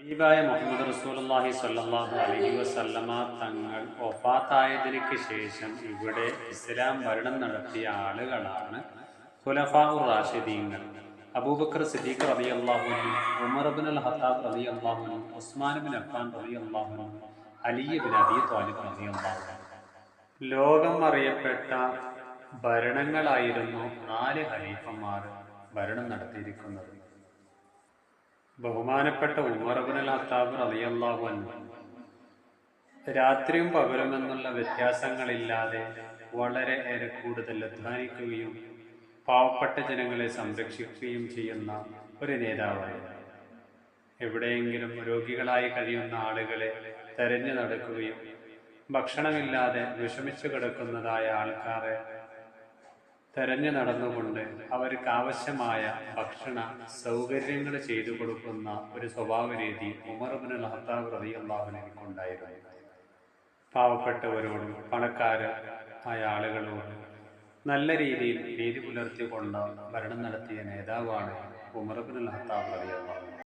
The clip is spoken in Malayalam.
ഹബീബായ മുഹമ്മദ് റസൂലുള്ളാഹി സ്വല്ലല്ലാഹു അലൈഹി വസല്ലമ തങ്ങൾ വഫാത്തായതിനു ശേഷം ഇവിടെ ഇസ്ലാം ഭരണം നടത്തിയ ആളുകളാണ് ഖുലഫാഉർ റാഷിദീങ്ങൾ. അബൂബക്കർ സിദ്ദീഖ് റളിയല്ലാഹു അൻഹു, ഉമർ ഇബ്നുൽ ഖത്താബ് റളിയല്ലാഹു അൻഹു, ഉസ്മാൻ ഇബ്നു അഫ്ഫാൻ റളിയല്ലാഹു അൻഹു, അലി ഇബ്നു അബീ ത്വാലിബ് റളിയല്ലാഹു അൻഹു. ലോകം അറിയപ്പെട്ട ഭരണങ്ങളായിരുന്നു 4 ഖലീഫമാർ ഭരണം നടത്തിയിരിക്കുന്നത്. ബഹുമാനപ്പെട്ട ഉമർ ഇബ്നുൽ ഖത്താബ് റളിയല്ലാഹു അൻഹു രാത്രിയും പകലുമെന്നുള്ള വ്യത്യാസങ്ങളില്ലാതെ വളരെ ഏറെ കൂടുതൽ അധ്വാനിക്കുകയും പാവപ്പെട്ട ജനങ്ങളെ സംരക്ഷിക്കുകയും ചെയ്യുന്ന ഒരു നേതാവായിരുന്നു. എവിടെയെങ്കിലും രോഗികളായി കഴിയുന്ന ആളുകളെ തെരഞ്ഞു നടക്കുകയും ഭക്ഷണമില്ലാതെ വിഷമിച്ചു കിടക്കുന്നതായ ആൾക്കാരെ തെരഞ്ഞു നടന്നുകൊണ്ട് അവർക്ക് ആവശ്യമായ ഭക്ഷണ സൗകര്യങ്ങൾ ചെയ്തു കൊടുക്കുന്ന ഒരു സ്വഭാവ രീതി ഉമർ ഇബ്നുൽ ഖത്താബ് റളിയല്ലാഹു അൻഹു ഉണ്ടായിരുന്നു. പാവപ്പെട്ടവരോടും പണക്കാരായ ആളുകളോടും നല്ല രീതിയിൽ നീതി പുലർത്തിക്കൊണ്ട് ഭരണം നടത്തിയ നേതാവാണ് ഉമർ ഇബ്നുൽ ഖത്താബ് റളിയല്ലാഹു അൻഹു.